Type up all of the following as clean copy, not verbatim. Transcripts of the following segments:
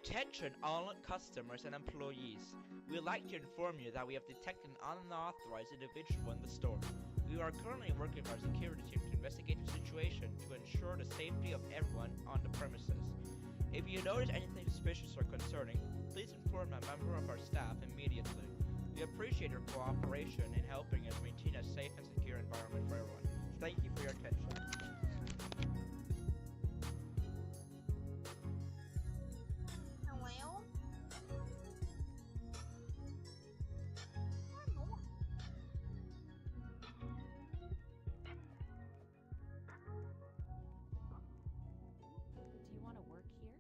Attention all customers and employees. We would like to inform you that we have detected an unauthorized individual in the store. We are currently working with our security team to investigate the situation to ensure the safety of everyone on the premises. If you notice anything suspicious or concerning, please inform a member of our staff immediately. We appreciate your cooperation in helping us maintain a safe and secure environment for everyone. Thank you for your attention. Hello? Do you want to work here?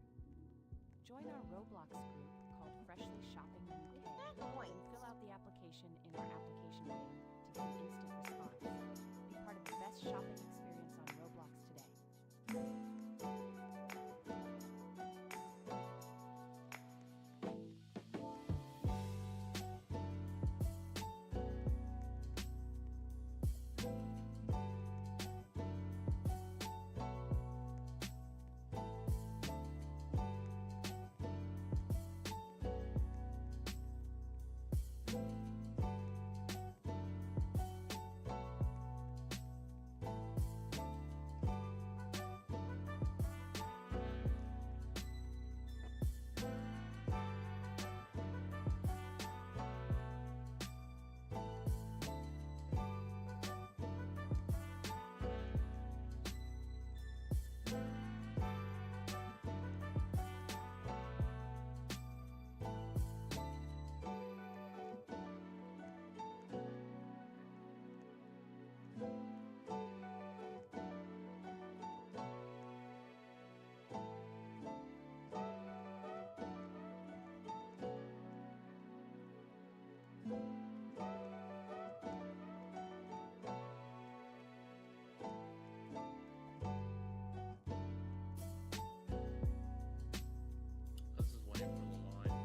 Join our Roblox group called Freshly Shopping UK That and noise. fill out the application in our application game to get an instant response. Be part of the best shopping experience on Roblox today. This is waiting for the line.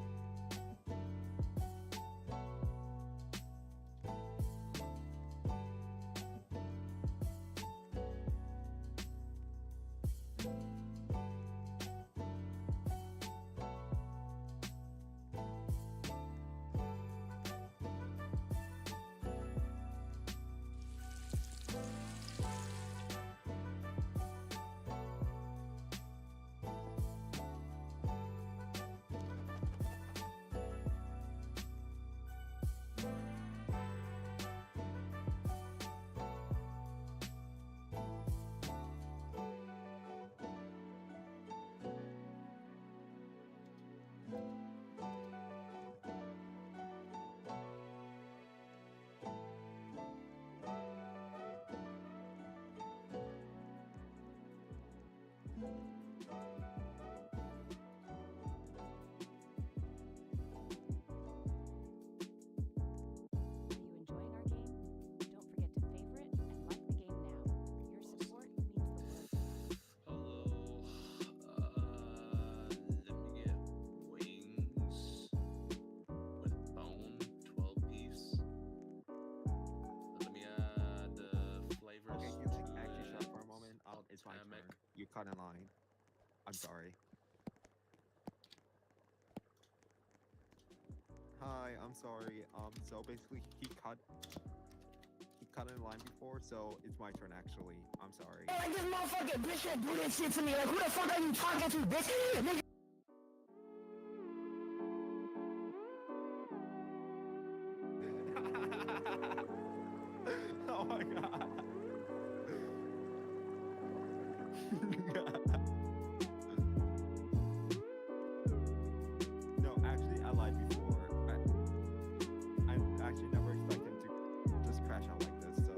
Are you enjoying our game? Don't forget to favorite and like the game now. Your support means the world to us. Hello. Let me get wings with bone, 12 piece. Let me add the flavors. Okay, you can actually shut for a moment. It's my Atomic. turn. You cut in line. I'm sorry. Hi, I'm sorry. So basically he cut in line before, so it's my turn actually. I'm sorry. Like this motherfucking bitch that do this shit to me. Like who the fuck are you talking to, bitch? Nigga. Oh my god. No, actually I lied before. I actually never expect him to just crash out like this, so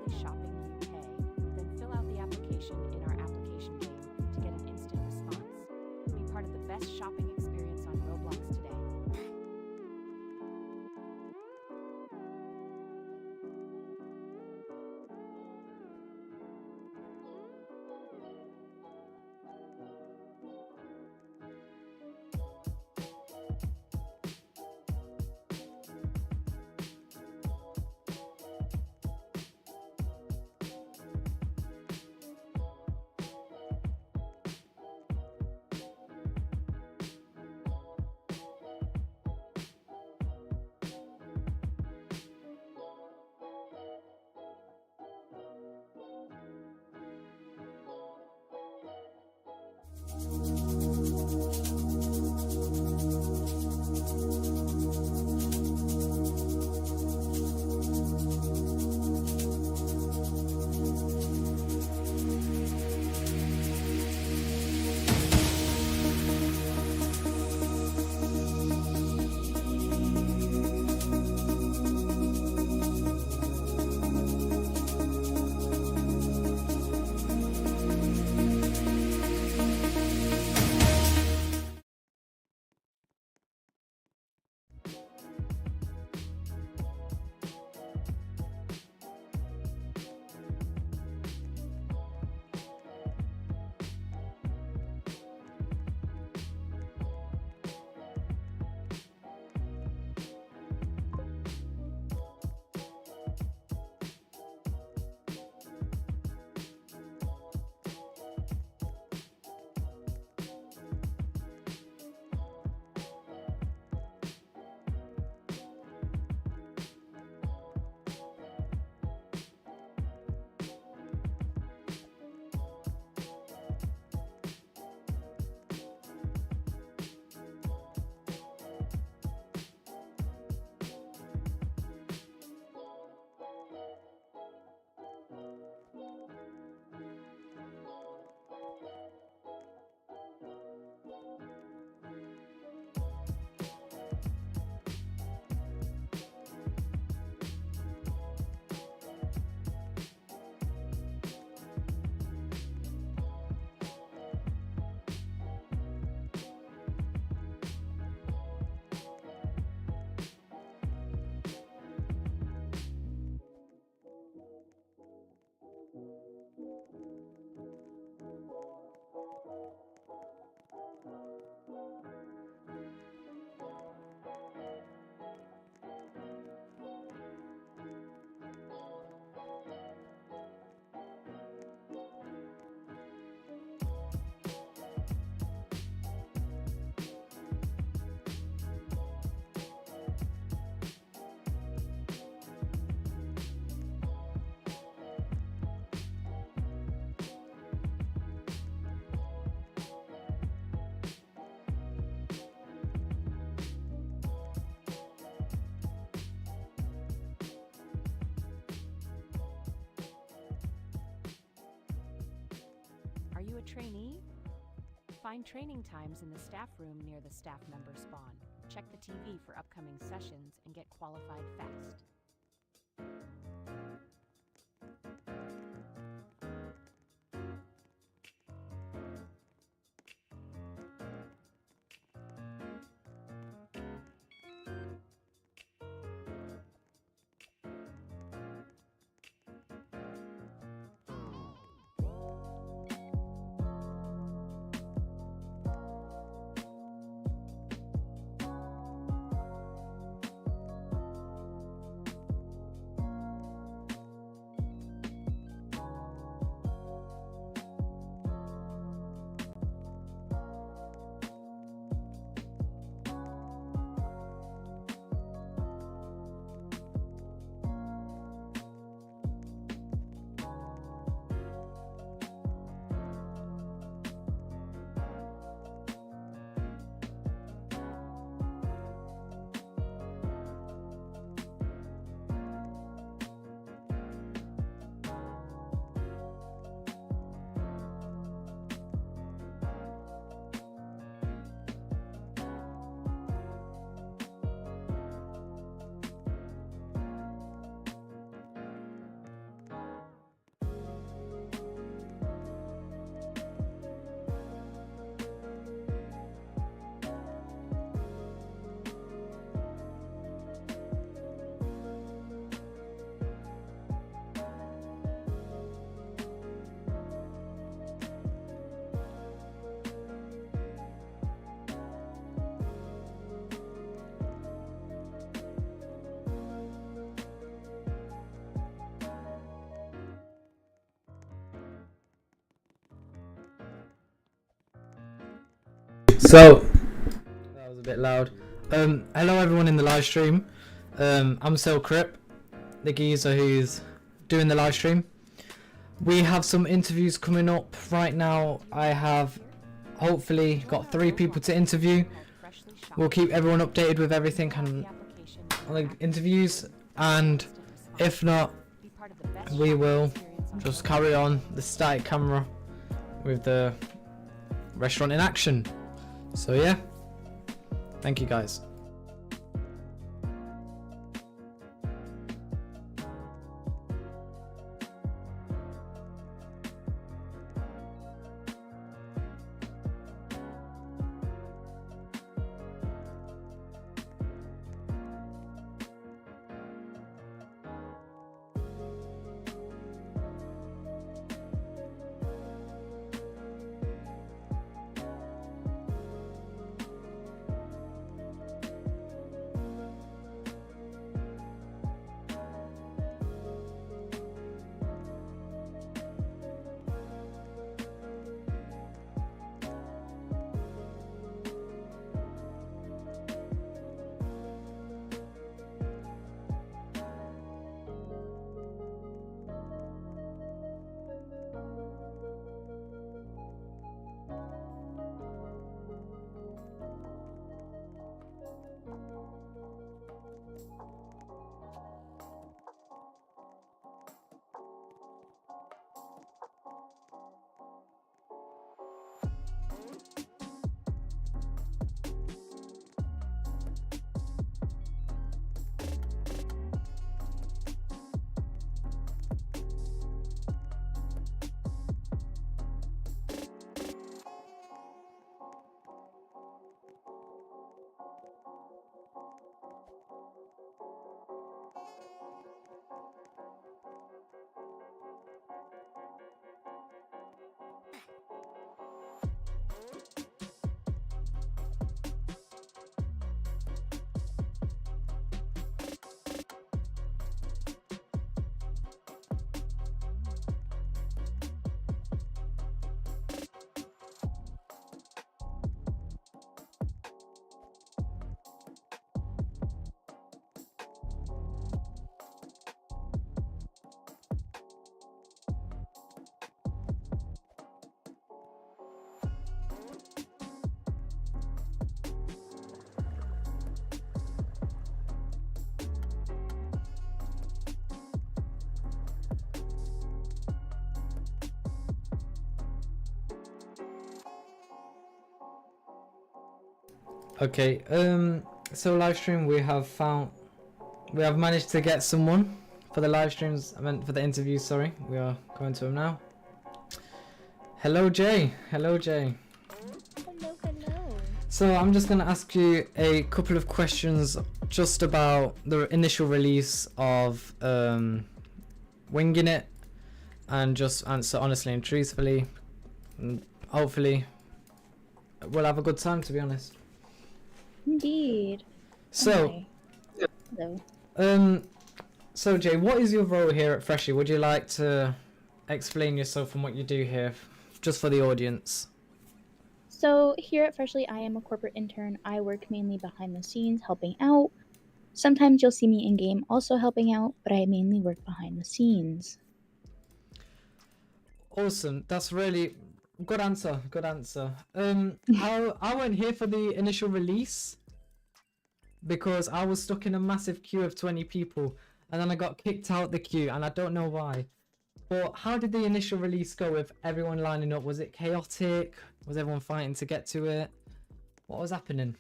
monthly shopping you pay, then fill out the application in our application game to get an instant response. Be part of the best shopping experience on Roblox today. Are you a trainee? Find training times in the staff room near the staff member spawn. Check the TV for upcoming sessions and get qualified fast. So that was a bit loud. Hello everyone in the live stream. I'm Sil Crip, the geezer who's doing the live stream. We have some interviews coming up right now. I have hopefully got 3 people to interview. We'll keep everyone updated with everything on the interviews, and if not, we will just carry on the static camera with the restaurant in action. So yeah, thank you guys. Okay, so live stream, we have managed to get someone for the live streams. I meant for the interviews, sorry. We are going to him now. Hello Jay. Hello Jay. Hello, hello. So I'm just going to ask you a couple of questions just about the initial release of Wingin It, and just answer honestly and truthfully. And hopefully we'll have a good time, to be honest. Indeed. So, Hello. So Jay, what is your role here at Freshly? Would you like to explain yourself and what you do here, just for the audience? So here at Freshly, I am a corporate intern. I work mainly behind the scenes, helping out. Sometimes you'll see me in game also helping out, but I mainly work behind the scenes. Awesome. That's really good answer. Good answer. I went here for the initial release because I was stuck in a massive queue of 20 people, and then I got kicked out the queue, and I don't know why. But how did the initial release go with everyone lining up? Was it chaotic? Was everyone fighting to get to it? What was happening?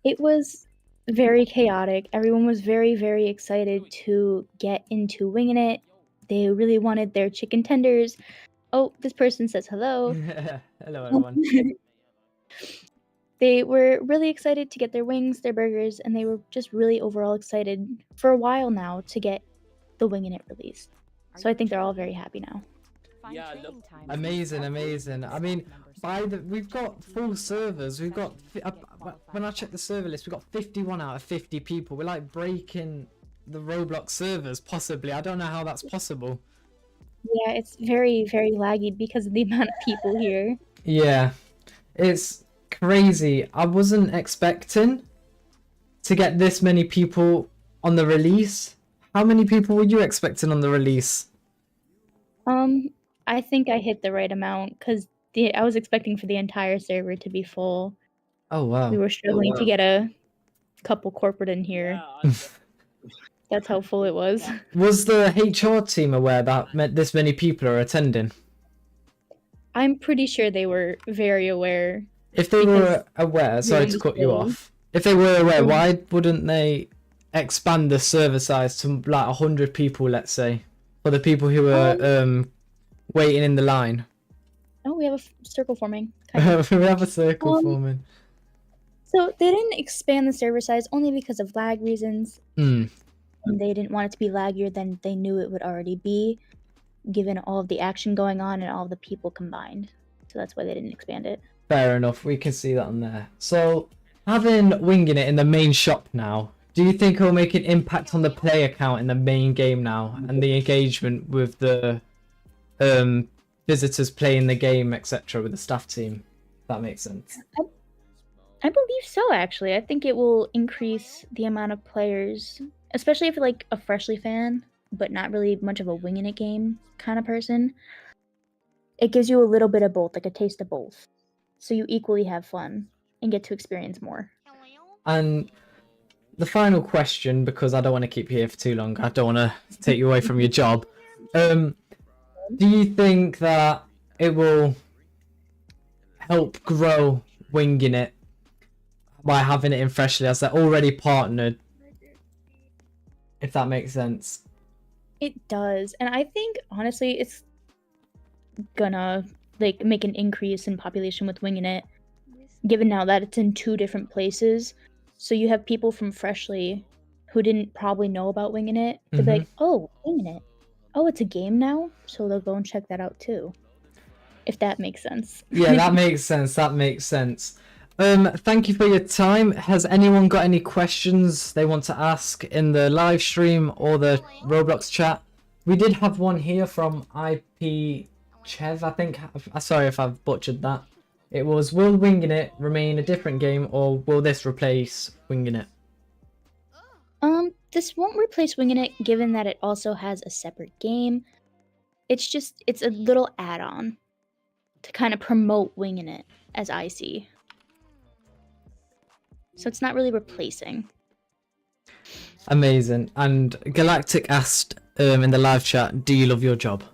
It was very chaotic. Everyone was very, very excited to get into Wingin' It. They really wanted their chicken tenders. Oh, this person says hello. Hello, everyone. They were really excited to get their wings, their burgers, and they were just really overall excited for a while now to get the Wingin' It released. So I think they're all very happy now. Yeah, Amazing, amazing. I mean, we've got full servers. We've got when I check the server list, we've got 51 out of 50 people. We're like breaking the Roblox servers, possibly. I don't know how that's possible. Yeah, it's very, very laggy because of the amount of people here. Yeah, it's crazy. I wasn't expecting to get this many people on the release. How many people were you expecting on the release? I think I hit the right amount because I was expecting for the entire server to be full. Oh wow. We were struggling to get a couple corporate in here. That's how full it was. Was the HR team aware that this many people are attending? I'm pretty sure they were very aware. If they were aware, sorry to cut you off. If they were aware, why wouldn't they expand the server size to like 100 people, let's say, for the people who are waiting in the line? Oh, we have a circle forming. We have a circle forming. So they didn't expand the server size only because of lag reasons. Mm. And they didn't want it to be laggier than they knew it would already be, given all of the action going on and all the people combined. So that's why they didn't expand it. Fair enough, we can see that on there. So, having Wingin It in the main shop now, do you think it will make an impact on the player count in the main game now and the engagement with the visitors playing the game, etc., with the staff team? If that makes sense. I believe so, actually. I think it will increase the amount of players, especially if you're like a Freshly fan, but not really much of a Wingin It game kind of person. It gives you a little bit of both, like a taste of both. So you equally have fun and get to experience more. And the final question, because I don't want to keep you here for too long, I don't want to take you away from your job. Do you think that it will help grow Wingin It by having it in Freshly, as they're already partnered? If that makes sense. It does, and I think honestly it's gonna like make an increase in population with Wingin It, given now that it's in 2 different places. So you have people from Freshly who didn't probably know about Wingin It. They'll be like, oh, Wingin It. Oh, it's a game now? So they'll go and check that out too. If that makes sense. Yeah, that makes sense. That makes sense. Thank you for your time. Has anyone got any questions they want to ask in the live stream or the Roblox chat? We did have one here from IP Chev, I think. Sorry if I've butchered that. It was, will Wingin It remain a different game, or will this replace Wingin It? This won't replace Wingin It, given that it also has a separate game. It's a little add-on to kind of promote Wingin It, as I see. So it's not really replacing. Amazing. And Galactic asked in the live chat, do you love your job?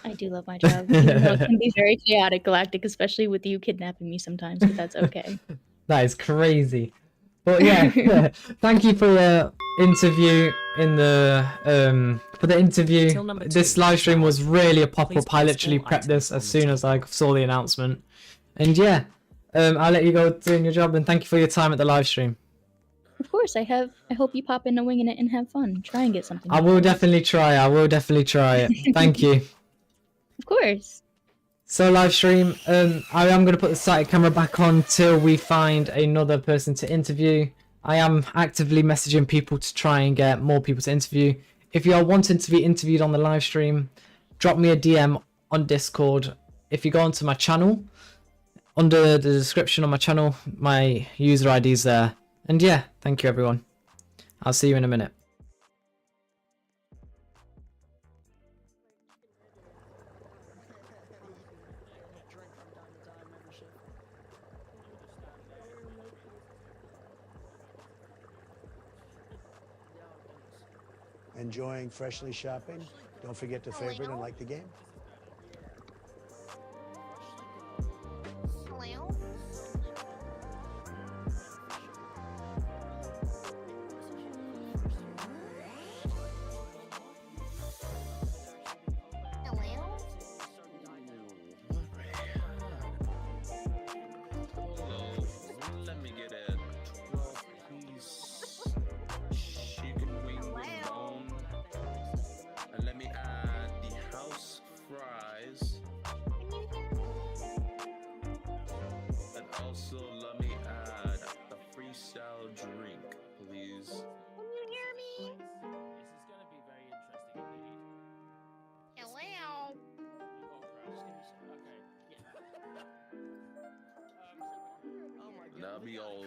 I do love my job. Even though it can be very chaotic, Galactic, especially with you kidnapping me sometimes, but that's okay. That is crazy. But yeah, thank you for your interview in the for the interview. This live stream was really a pop-up. I literally prepped this as soon as I saw the announcement. And yeah, I'll let you go doing your job, and thank you for your time at the live stream. Of course, I hope you pop into Wingin It and have fun. Try and get something. I will definitely try. I will definitely try it. Thank you. Of course. So live stream, I am going to put the static camera back on till we find another person to interview. I am actively messaging people to try and get more people to interview. If you are wanting to be interviewed on the live stream, drop me a DM on Discord. If you go onto my channel, under the description on my channel, my user ID is there. And yeah, thank you everyone. I'll see you in a minute. Enjoying Freshly shopping? Don't forget to favorite and like the game. Let me get a 12-piece chicken wing with bone. And let me add the house We all.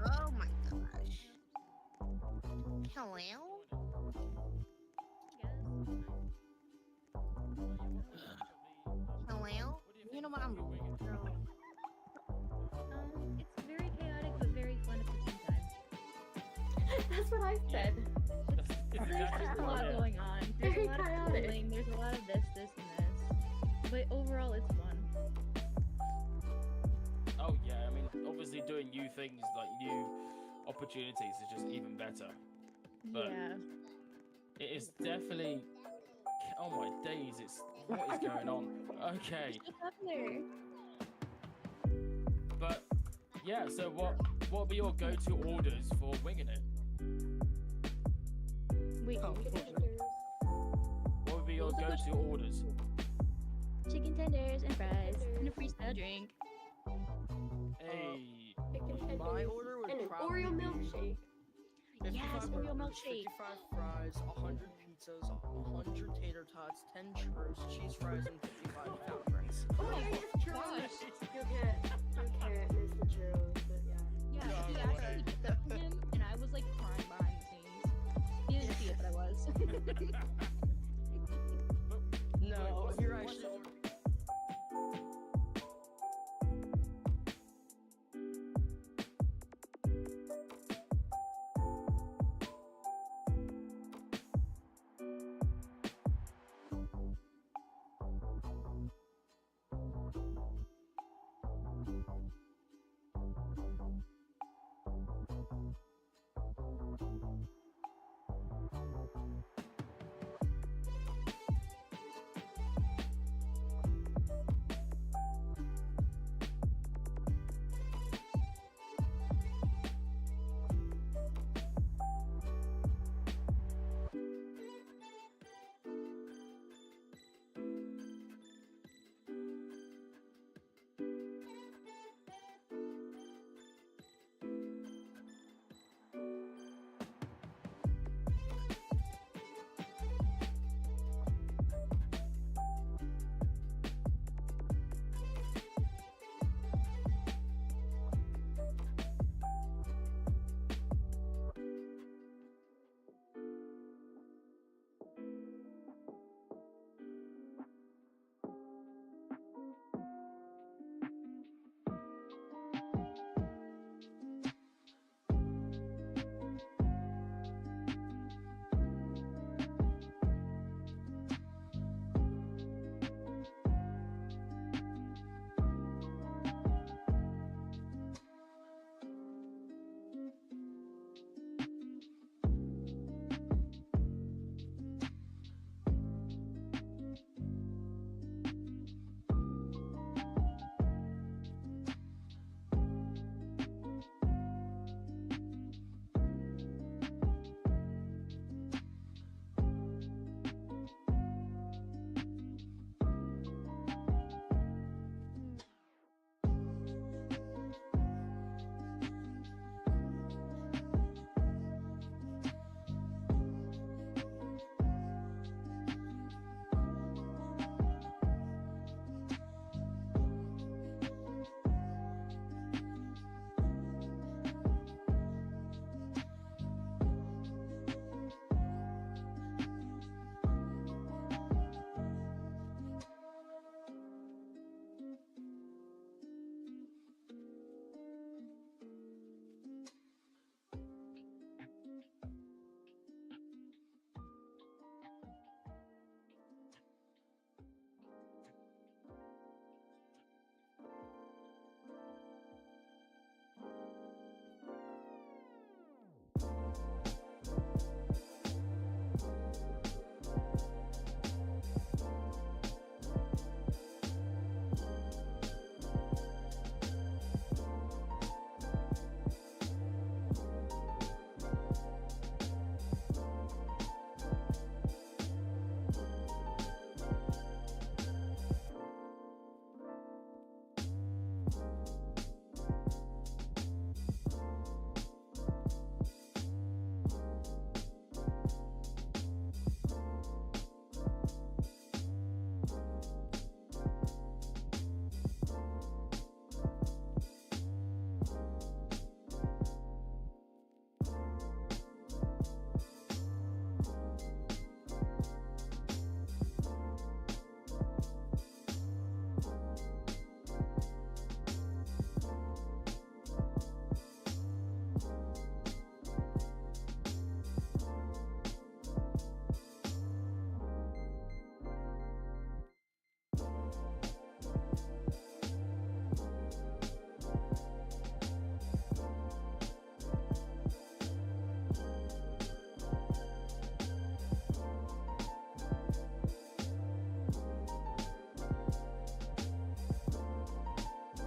Oh my gosh. Hello? Hello? You know what I'm doing? It's very chaotic but very fun at the same time. That's what I said. There's just a lot going on. There's Very a lot of chaotic. schooling, there's a lot of this, and this. But overall, it's fun. Oh yeah, I mean, obviously doing new things, like new opportunities is just even better. But Yeah. it is definitely... Oh my days, it's... What is going on? Okay. What's up there? But, yeah, so what would be your go-to orders for Wingin' It? Wait, What would be your go-to orders? chicken tenders and fries and a freestyle drink. Hey. My order would and an Oreo milkshake. Yes, Oreo milkshake. 55 fries, 100 pizzas, 100 tater tots, 10 churros, cheese fries, and 55 pound rice. Oh my gosh. You'll get carrot is the churros, but yeah. Yeah, he asked me to get that from him, and I was like crying behind the scenes. He didn't see it, but I was. No, you're actually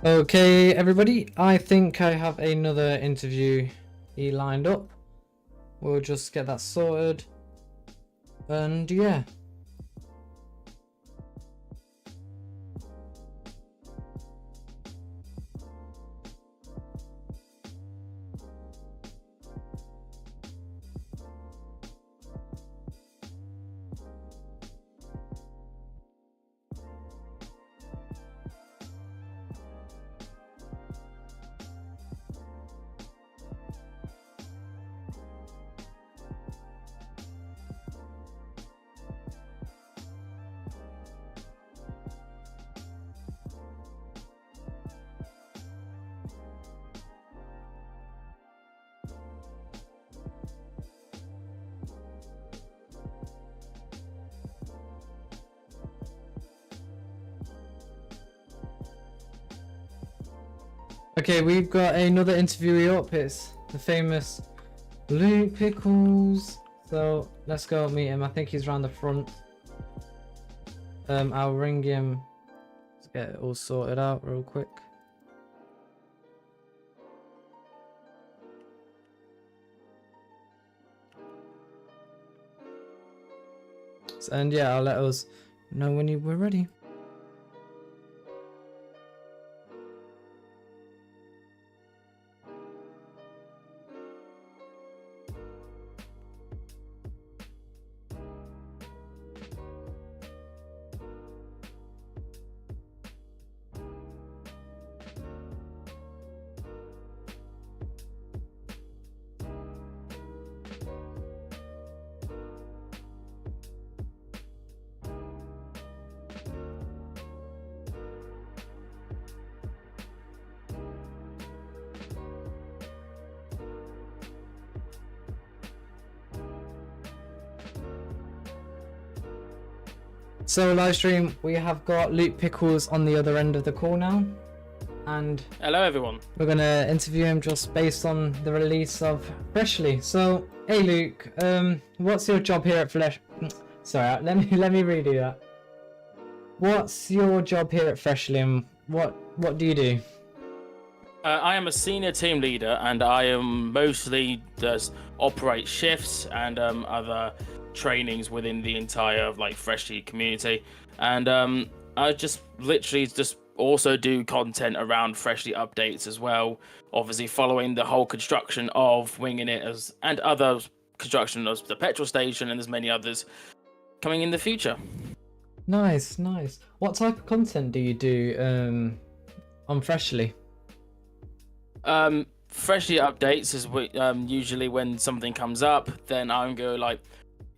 Okay, everybody, I think I have another interview lined up. We'll just get that sorted. And yeah. Okay, we've got another interviewee up. It's the famous Luke Pickles. So let's go meet him. I think he's around the front. I'll ring him. Let's get it all sorted out real quick. And yeah, I'll let us know when we're ready. So live stream, we have got Luke Pickles on the other end of the call now, and hello everyone. We're gonna interview him just based on the release of Freshly. So, hey Luke, what's your job here at Flesh? Sorry, let me redo that. What's your job here at Freshly, and what do you do? I am a senior team leader, and I am mostly does operate shifts and other trainings within the entire Freshly community, and I just literally just also do content around Freshly updates as well, obviously following the whole construction of Wingin It and other construction of the petrol station, and there's many others coming in the future. Nice. What type of content do you do on Freshly? Freshly updates is usually when something comes up, then I'm go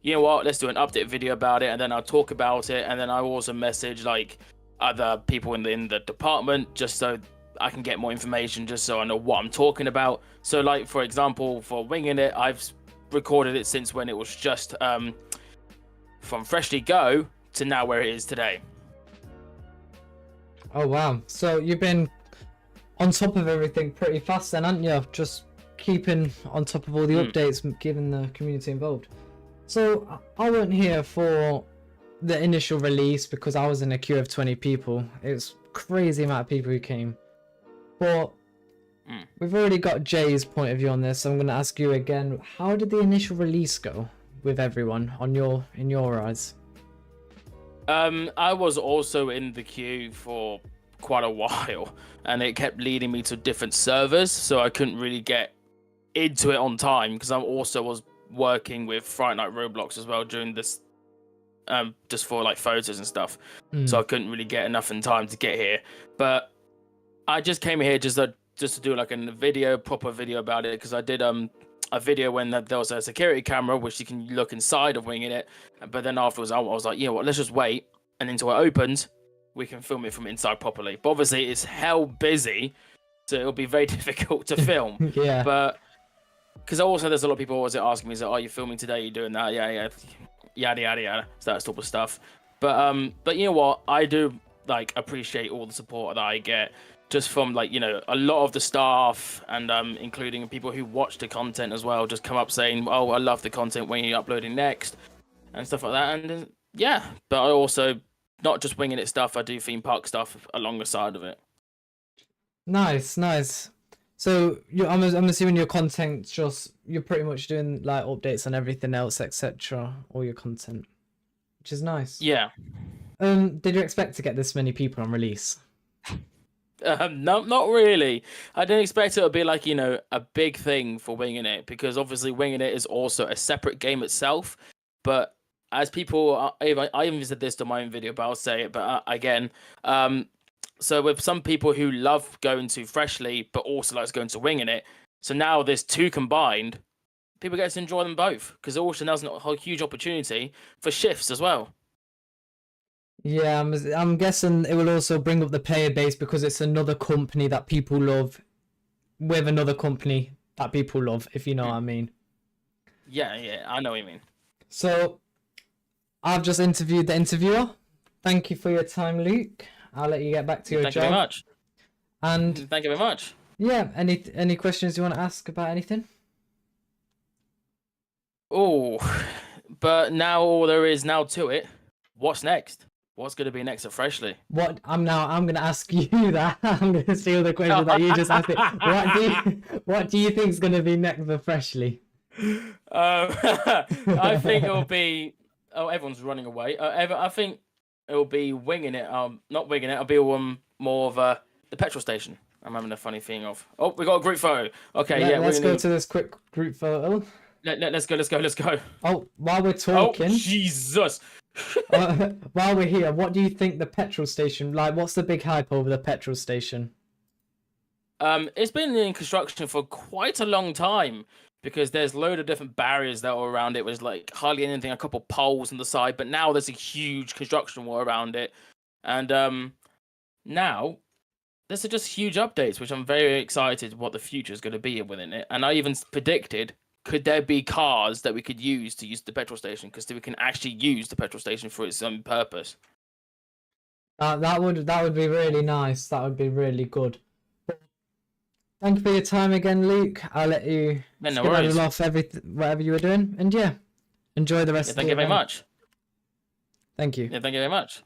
you know what, let's do an update video about it, and then I'll talk about it, and then I'll also message other people in the department just so I can get more information, just so I know what I'm talking about. So for example, for Wingin It, I've recorded it since when it was just from Freshly Go to now where it is today. Oh wow, so you've been on top of everything pretty fast then, haven't you? Just keeping on top of all the updates, giving the community involved. So I weren't here for the initial release because I was in a queue of 20 people. It's crazy amount of people who came. But we've already got Jay's point of view on this, so I'm going to ask you again. How did the initial release go with everyone in your eyes? I was also in the queue for quite a while, and it kept leading me to different servers, so I couldn't really get into it on time because I also was working with Friday Night Roblox as well during this, just for photos and stuff. So I couldn't really get enough in time to get here. But I just came here just to do a proper video about it, because I did a video when there was a security camera which you can look inside of Wingin It. But then afterwards I was like, you know what, let's just wait, and until it opens we can film it from inside properly. But obviously it's hell busy, so it'll be very difficult to film. Yeah. But because also there's a lot of people always asking me, are you filming today? You doing that? Yeah, yada yada yada, that sort of stuff. But you know what? I do appreciate all the support that I get, just from a lot of the staff, and including people who watch the content as well, just come up saying, "Oh, I love the content when you're uploading next," and stuff like that. And yeah, but I also not just Wingin It stuff. I do theme park stuff along the side of it. Nice, nice. So I'm assuming your content just you're pretty much doing like updates on everything else, etc. All your content, which is nice. Yeah. Did you expect to get this many people on release? No, not really. I didn't expect it to be like, a big thing for Winging It, because obviously Winging It is also a separate game itself. But as people, I even said this to my own video, but I'll say it. But again, so with some people who love going to Freshly, but also likes going to Winging It, so now there's two combined, people get to enjoy them both, because also now's a huge opportunity for shifts as well. Yeah, I'm guessing it will also bring up the player base because it's another company that people love with another company that people love, if you know what I mean. Yeah, I know what you mean. So, I've just interviewed the interviewer. Thank you for your time, Luke. I'll let you get back to your job. Thank you very much. And thank you very much. Yeah, any questions you want to ask about anything? Oh, but now all there is now to it. What's next? What's going to be next at Freshly? I'm going to ask you that. I'm going to steal the question that you just asked me. What do you think is going to be next for Freshly? I think it'll be. Oh, everyone's running away. I think it'll be Winging It. Not Winging It. It'll be more of the petrol station. I'm having a funny thing of. Oh, we got a group photo. Okay, Let's go to this quick group photo. Let's go. Oh, while we're talking. Oh, Jesus. While we're here, what do you think the petrol station, what's the big hype over the petrol station? It's been in construction for quite a long time, because there's a load of different barriers that were around it. It was like hardly anything, a couple poles on the side, but now there's a huge construction wall around it. And now there's just huge updates, which I'm very excited what the future is going to be within it. And I even predicted, could there be cars that we could use to use the petrol station, because we can actually use the petrol station for its own purpose. That would be really nice. That would be really good. Thank you for your time again, Luke. I'll let you skedaddle off whatever you were doing, and enjoy the rest of the Thank you very much. Thank you. Yeah, thank you very much.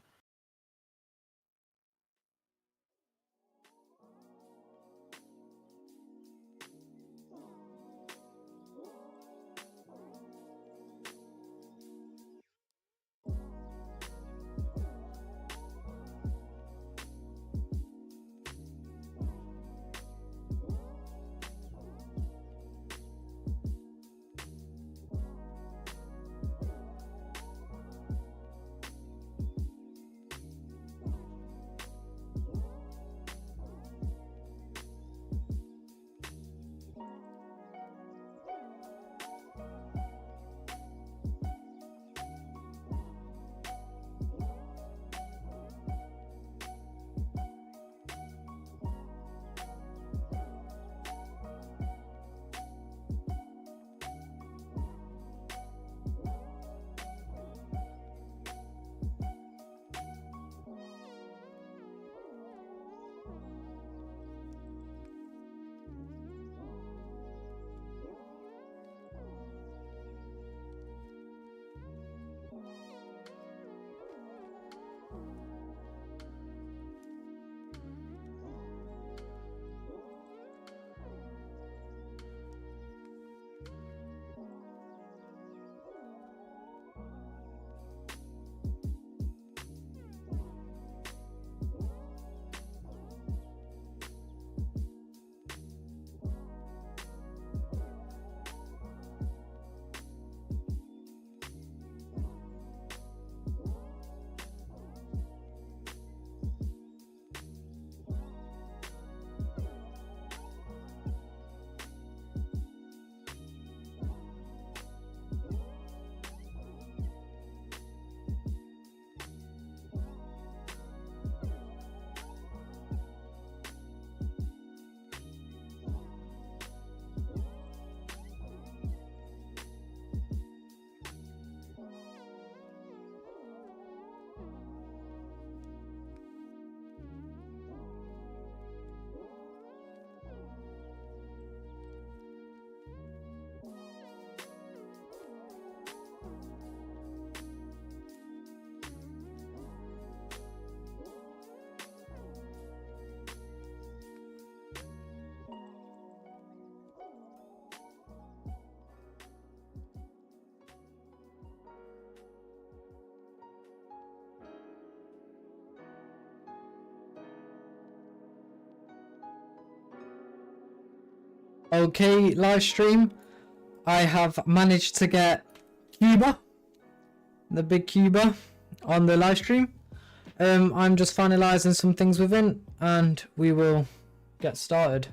Okay, live stream. I have managed to get Cuba, the big Cuba, on the live stream. I'm just finalizing some things within, and we will get started.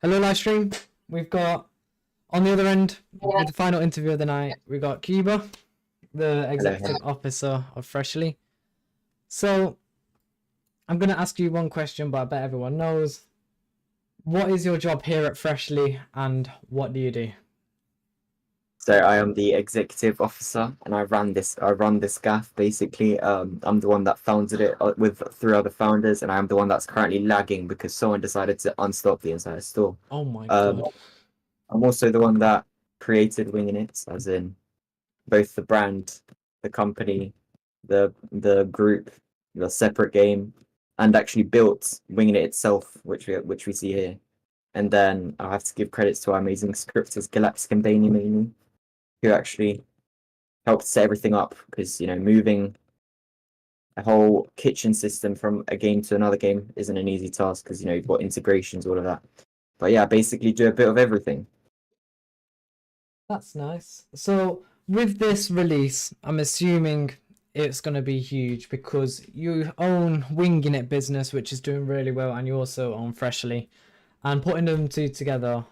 Hello, live stream. We've got on the other end with the final interview of the night. We got Cuba, the executive officer of Freshly. So, I'm gonna ask you one question, but I bet everyone knows. What is your job here at Freshly, and what do you do? So I am the executive officer, and I run this gaff basically. I'm the one that founded it with 3 other founders, and I am the one that's currently lagging because someone decided to unstop the entire store. Oh my god! I'm also the one that created Wingin It, as in both the brand, the company, the group, the separate game, and actually built Wingin It itself, which we see here. And then I have to give credits to our amazing scripters, Galactic and Bainey mainly, who actually helped set everything up, because moving a whole kitchen system from a game to another game isn't an easy task, because you've got integrations, all of that. But yeah, basically do a bit of everything. That's nice. So with this release, I'm assuming it's going to be huge because you own Wingin It business, which is doing really well, and you also own Freshly. And putting them two together,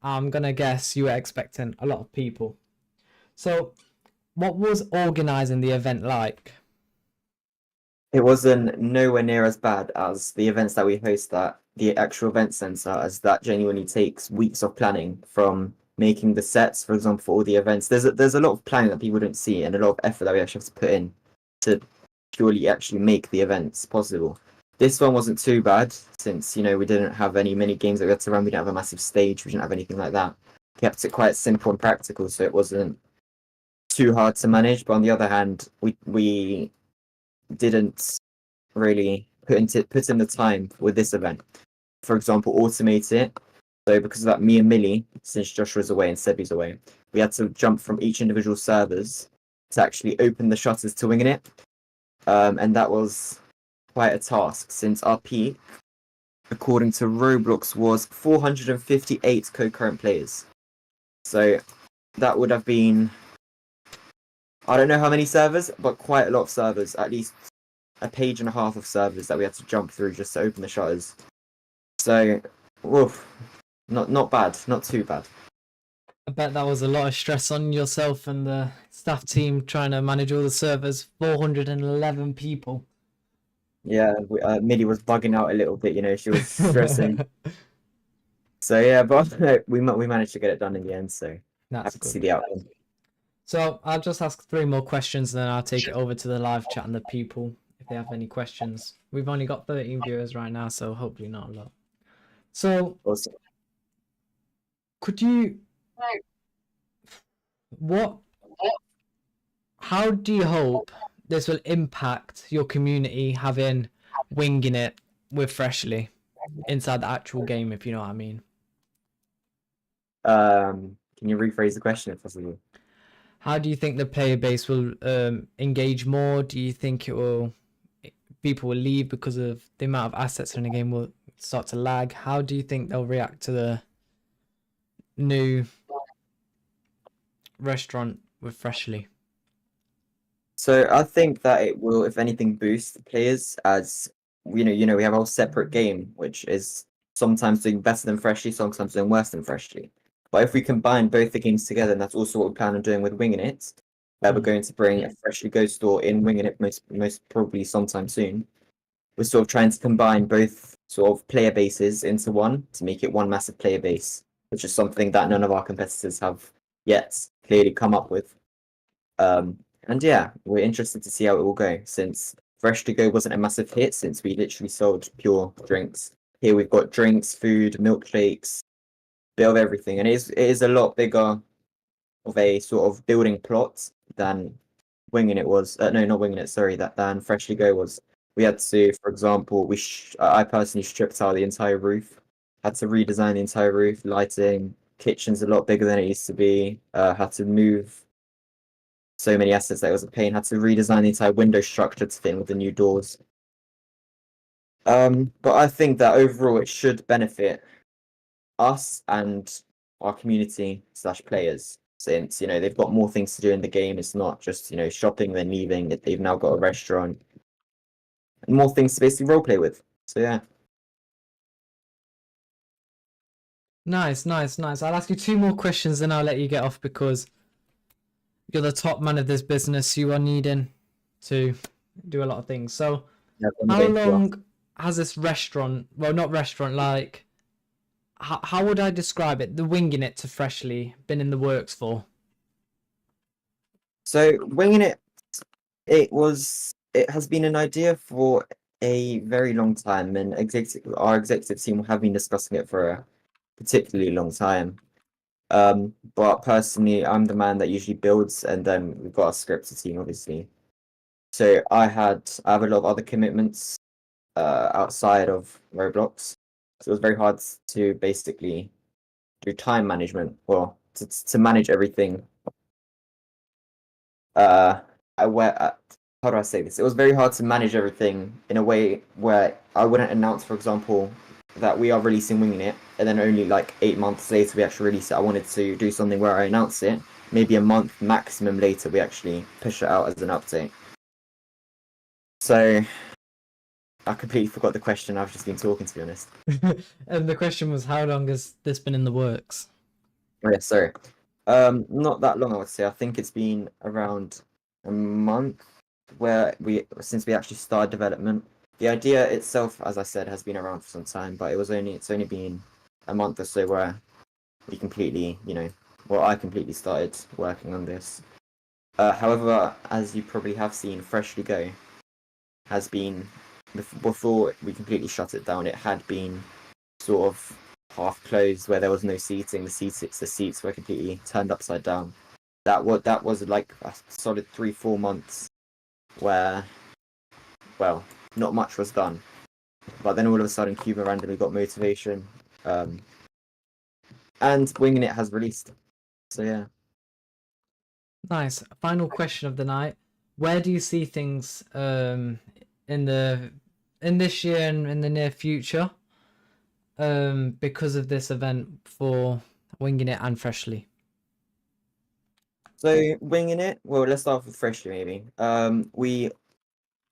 I'm going to guess you were expecting a lot of people. So what was organising the event like? It wasn't nowhere near as bad as the events that we host at the actual event centre, as that genuinely takes weeks of planning, from making the sets, for example, for all the events. There's a lot of planning that people don't see, and a lot of effort that we actually have to put in to purely actually make the events possible. This one wasn't too bad, since we didn't have any mini games that we had to run. We didn't have a massive stage. We didn't have anything like that. We kept it quite simple and practical, so it wasn't too hard to manage. But on the other hand, we didn't really put in the time with this event. For example, automate it. So because of that, me and Millie, since Joshua's away and Sebi's away, we had to jump from each individual servers to actually open the shutters to Wingin It. And that was quite a task, since our peak, according to Roblox, was 458 concurrent players. So that would have been, I don't know how many servers, but quite a lot of servers, at least a page and a half of servers that we had to jump through just to open the shutters. So, woof, not bad, not too bad. I bet that was a lot of stress on yourself and the staff team trying to manage all the servers. 411 people. Yeah, Millie was bugging out a little bit, you know, she was stressing. So yeah, but we managed to get it done in the end. So That's happy to good. see the outcome. So I'll just ask 3 more questions, and then I'll take it over to the live chat and the people if they have any questions. We've only got 13 viewers right now, so hopefully not a lot. So, Awesome. could you? How do you hope this will impact your community having Wingin It with Freshly inside the actual game, if you know what I mean? Can you rephrase the question if possible? How do you think the player base will engage more? Do you think people will leave because of the amount of assets in the game will start to lag? How do you think they'll react to the new restaurant with Freshly? So I think that it will, if anything, boost the players, as we have a whole separate game which is sometimes doing better than Freshly, sometimes doing worse than Freshly. But if we combine both the games together, and that's also what we plan on doing with Wingin It, where we're going to bring a Freshly Go store in Wingin It most probably sometime soon. We're sort of trying to combine both sort of player bases into one to make it one massive player base, which is something that none of our competitors have yet clearly come up with. And yeah, we're interested to see how it will go, since Fresh to Go wasn't a massive hit, since we literally sold pure drinks. Here we've got drinks, food, milkshakes, bit of everything, and it is a lot bigger of a sort of building plot than Wingin It was. No, not Wingin It, sorry, than Freshly Go was. We had to, for example, I personally stripped out the entire roof, had to redesign the entire roof, lighting, kitchen's a lot bigger than it used to be, had to move so many assets that it was a pain, had to redesign the entire window structure to fit in with the new doors. But I think that overall it should benefit us and our community / players, since they've got more things to do in the game. It's not just shopping then leaving. They've now got a restaurant and more things to basically roleplay with. So yeah. Nice. I'll ask you 2 more questions, then I'll let you get off, because you're the top man of this business. You are needing to do a lot of things. So how long has this restaurant, well, not restaurant, like, how would I describe it, the Wingin It to Freshly, been in the works for? So Wingin It, it has been an idea for a very long time, and our executive team have been discussing it for a particularly long time. But personally, I'm the man that usually builds, and then we've got a scripted team, obviously. So I have a lot of other commitments outside of Roblox, so it was very hard to basically do time management, well, to manage everything. How do I say this? It was very hard to manage everything in a way where I wouldn't announce, for example, that we are releasing Wingin It, and then only like 8 months later we actually release it. I wanted to do something where I announce it, maybe a month maximum later we actually push it out as an update. So I completely forgot the question. I've just been talking, to be honest. And the question was, how long has this been in the works? Oh yeah, sorry. Not that long, I would say. I think it's been around a month since we actually started development. The idea itself, as I said, has been around for some time, but it's only been a month or so where we completely, I completely started working on this. However, as you probably have seen, Freshly Go has been, before we completely shut it down, it had been sort of half closed, where there was no seating. The seats were completely turned upside down. That was like a solid 3-4 months where, well, not much was done. But then all of a sudden Cuba randomly got motivation, and Wingin It has released. So yeah. Nice. Final question of the night. Where do you see things in this year and in the near future because of this event for Wingin It and Freshly? So Wingin It, well, let's start with Freshly maybe.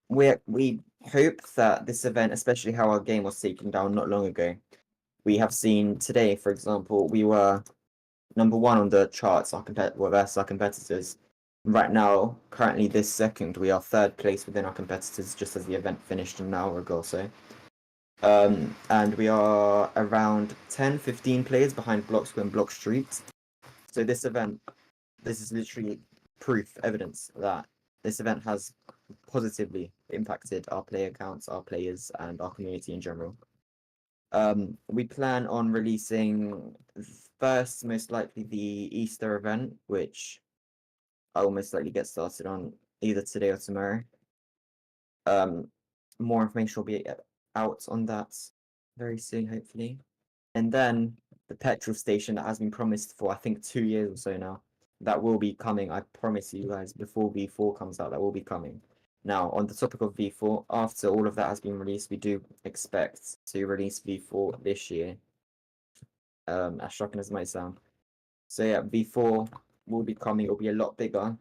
we hope that this event, especially how our game was taken down not long ago, we have seen today, for example, we were number 1 on the charts, versus our competitors. Right now, currently this second, we are 3rd place within our competitors, just as the event finished an hour ago or so. And we are around 10-15 players behind Block Square and Block Street. So this event, this is literally proof, evidence that this event has positively impacted our player counts, our players, and our community in general. We plan on releasing first, most likely the Easter event, which I will most likely get started on either today or tomorrow. More information will be out on that very soon, hopefully. And then the petrol station that has been promised for, I think, 2 years or so now, that will be coming. I promise you guys, before V4 comes out, that will be coming. Now, on the topic of V4, after all of that has been released, we do expect to release V4 this year. As shocking as it might sound. So yeah, V4 will be coming. It will be a lot bigger.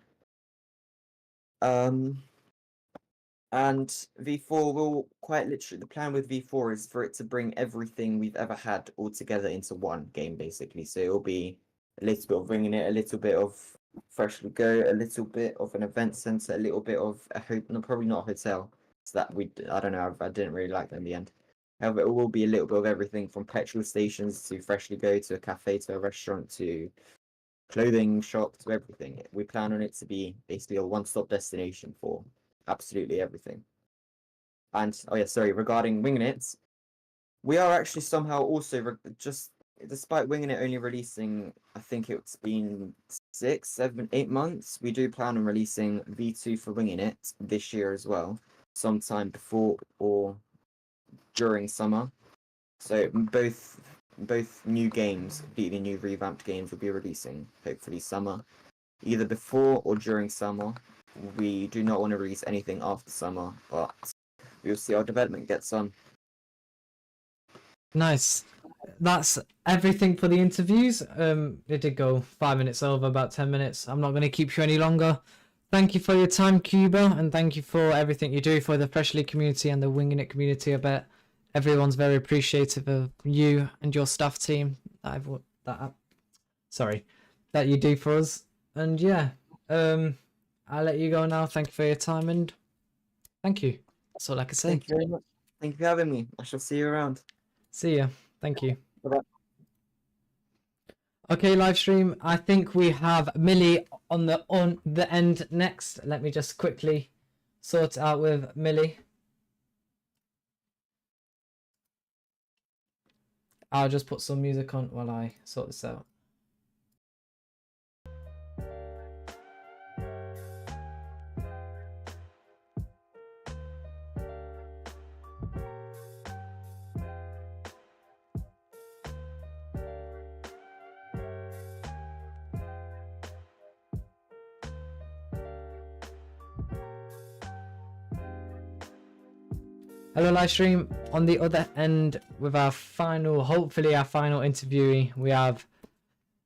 And V4 will quite literally, the plan with V4 is for it to bring everything we've ever had all together into one game, basically. So it'll be a little bit of Wingin It, a little bit of Freshly Go, a little bit of an event center, a little bit of a no, probably not a hotel. So that I don't know, I didn't really like that in the end. However, it will be a little bit of everything from petrol stations to Freshly Go to a cafe to a restaurant to clothing shop to everything. We plan on it to be basically a one-stop destination for absolutely everything. And oh yeah, sorry, regarding Wingin It, we are actually somehow also just despite Wingin It only releasing, I think it's been 6, 7, 8 months, we do plan on releasing V2 for Wingin It this year as well, sometime before or during summer. So both new games, completely new revamped games, will be releasing hopefully summer, either before or during summer. We do not want to release anything after summer, but we'll see how development gets on. Nice. That's everything for the interviews. It did go 5 minutes over, about 10 minutes. I'm not going to keep you any longer. Thank you for your time, Cuba, and thank you for everything you do for the Freshly community and the Wingin It community. I bet everyone's very appreciative of you and your staff team that you do for us. And yeah, I'll let you go now. Thank you for your time and thank you. That's all I can say. Thank you very much. Thank you for having me. I shall see you around. See ya. Thank you. Bye-bye. Okay, live stream. I think we have Millie on the end next. Let me just quickly sort it out with Millie. I'll just put some music on while I sort this out. Hello live stream. On the other end with our final, hopefully our final interviewee, we have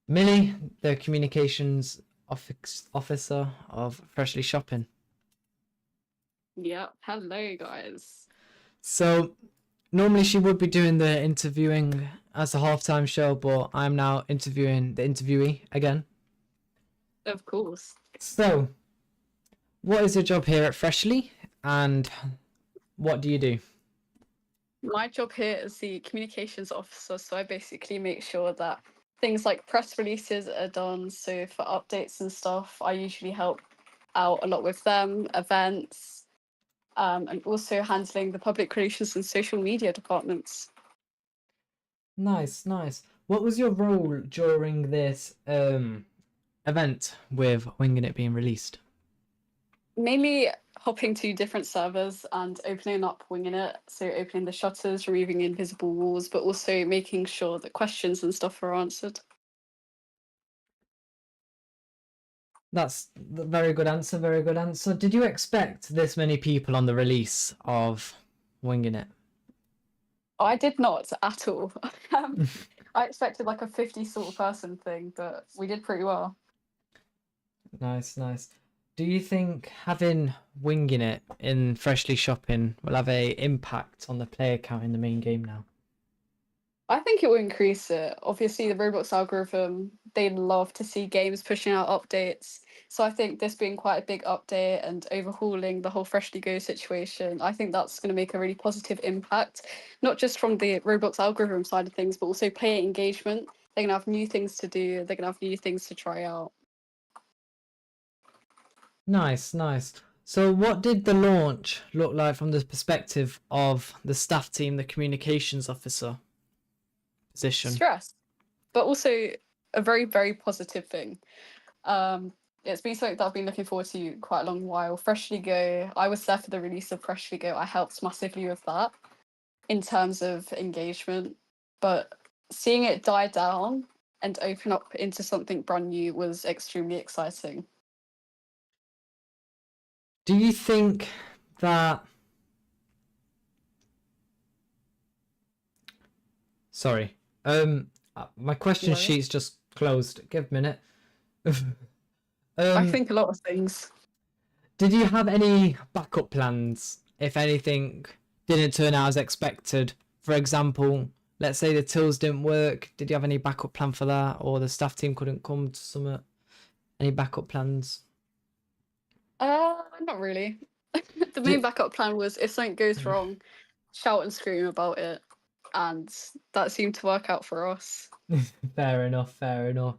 Millie, the communications officer of Freshly Shopping. Yep. Hello guys. So normally she would be doing the interviewing as a halftime show, but I'm now interviewing the interviewee again. Of course. So what is your job here at Freshly and what do you do? My job here is the communications officer, so I basically make sure that things like press releases are done. So for updates and stuff, I usually help out a lot with them, events, and also handling the public relations and social media departments. Nice, nice. What was your role during this event with Wingin It being released? Mainly hopping to different servers and opening up Wingin It, so opening the shutters, removing invisible walls, but also making sure that questions and stuff are answered. That's a very good answer, very good answer. Did you expect this many people on the release of Wingin It? I did not at all. I expected like a 50 sort of person thing, but we did pretty well. Nice, nice. Do you think having Wingin It in Freshly Shopping will have a impact on the player count in the main game now? I think it will increase it. Obviously, the Roblox algorithm, they love to see games pushing out updates. So I think this being quite a big update and overhauling the whole Freshly Go situation, I think that's going to make a really positive impact, not just from the Roblox algorithm side of things, but also player engagement. They're going to have new things to do. They're going to have new things to try out. Nice, nice. So what did the launch look like from the perspective of the staff team, the communications officer position? Stress, but also a very, very positive thing. It's been something that I've been looking forward to quite a long while. Freshly Go, I was there for the release of Freshly Go. I helped massively with that in terms of engagement, but seeing it die down and open up into something brand new was extremely exciting. Do you think that... Sorry. My question Worries. sheet's just closed. Give a minute. I think a lot of things. Did you have any backup plans if anything didn't turn out as expected? For example, let's say the tills didn't work. Did you have any backup plan for that, or the staff team couldn't come to summit? Any backup plans? Not really. The main backup plan was if something goes wrong, shout and scream about it, and that seemed to work out for us. Fair enough, fair enough.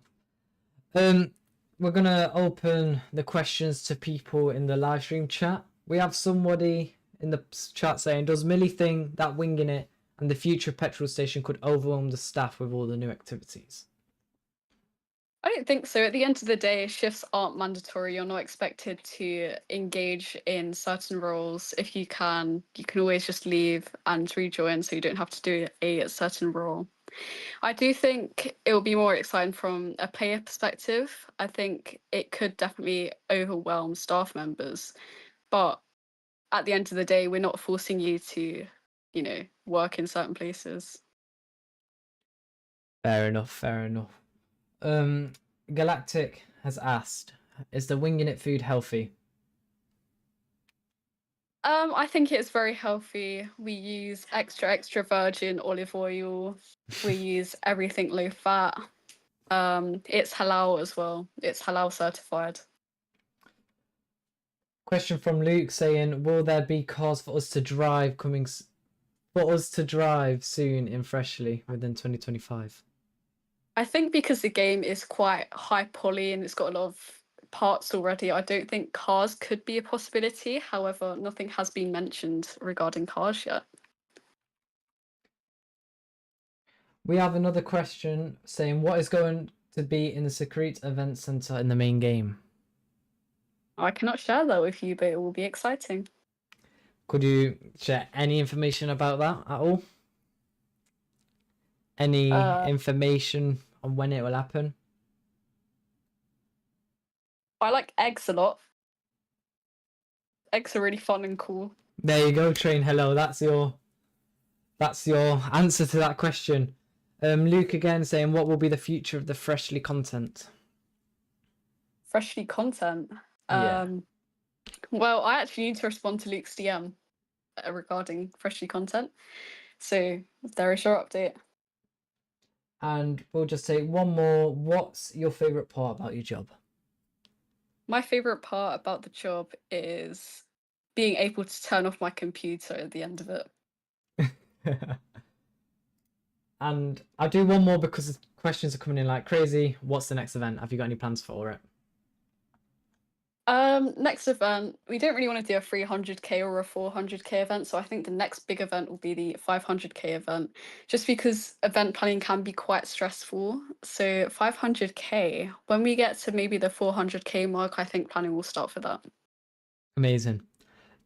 We're gonna open the questions to people in the live stream chat. We have somebody in the chat saying, does Millie think that Wingin It and the future petrol station could overwhelm the staff with all the new activities? I don't think so. At the end of the day, shifts aren't mandatory. You're not expected to engage in certain roles. If you can always just leave and rejoin, so you don't have to do a certain role. I do think it will be more exciting from a player perspective. I think it could definitely overwhelm staff members, but at the end of the day, we're not forcing you to, work in certain places. Fair enough, fair enough. Galactic has asked, is the Wingin It food healthy? I think it's very healthy. We use extra virgin olive oil. We use everything low fat. It's halal as well. It's halal certified. Question from Luke saying, will there be cars for us to drive soon in Freshly within 2025? I think because the game is quite high poly and it's got a lot of parts already, I don't think cars could be a possibility. However, nothing has been mentioned regarding cars yet. We have another question saying, what is going to be in the secret event center in the main game? I cannot share that with you, but it will be exciting. Could you share any information about that at all? Any information on when it will happen? I like eggs a lot. Eggs are really fun and cool. There you go, Train. Hello, that's your answer to that question. Luke again saying, what will be the future of the Freshly content? Freshly content? Yeah. Well, I actually need to respond to Luke's DM regarding Freshly content. So there is your update. And we'll just say one more. What's your favourite part about your job? My favourite part about the job is being able to turn off my computer at the end of it. And I'll do one more because the questions are coming in like crazy. What's the next event? Have you got any plans for it? Next event, we don't really want to do a 300k or a 400k event, so I think the next big event will be the 500k event, just because event planning can be quite stressful. So 500k, when we get to maybe the 400k mark, I think planning will start for that. Amazing.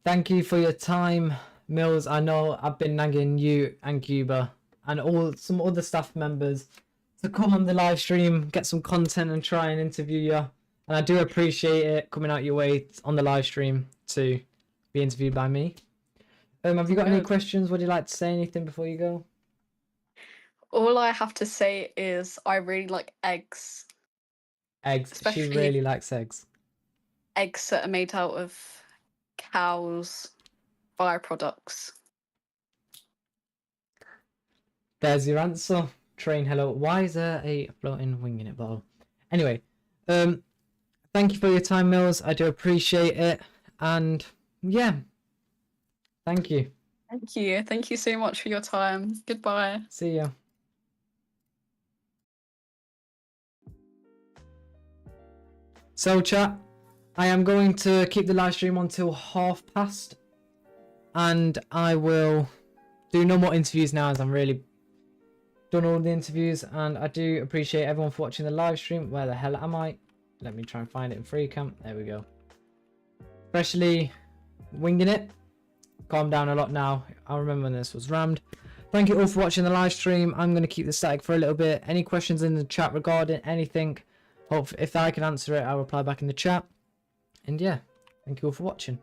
Thank you for your time, Mills. I know I've been nagging you and Cuba and some other staff members to come on the live stream, get some content and try and interview you. And I do appreciate it coming out your way on the live stream to be interviewed by me. Have you got any questions? Would you like to say anything before you go? All I have to say is I really like eggs. Eggs. She really likes eggs. eggs that are made out of cows' byproducts. There's your answer. Train, hello. Why is there a floating wing in it bottle? Anyway, thank you for your time, Mills. I do appreciate it. And yeah, thank you. Thank you. Thank you so much for your time. Goodbye. See ya. So chat, I am going to keep the live stream until past, and I will do no more interviews now as I'm really done all the interviews. And I do appreciate everyone for watching the live stream. Where the hell am I? Let me try and find it in free camp. There we go. Especially Winging It. Calm down a lot now. I remember when this was rammed. Thank you all for watching the live stream. I'm going to keep the static for a little bit. Any questions in the chat regarding anything? Hope if I can answer it, I'll reply back in the chat. And yeah, thank you all for watching.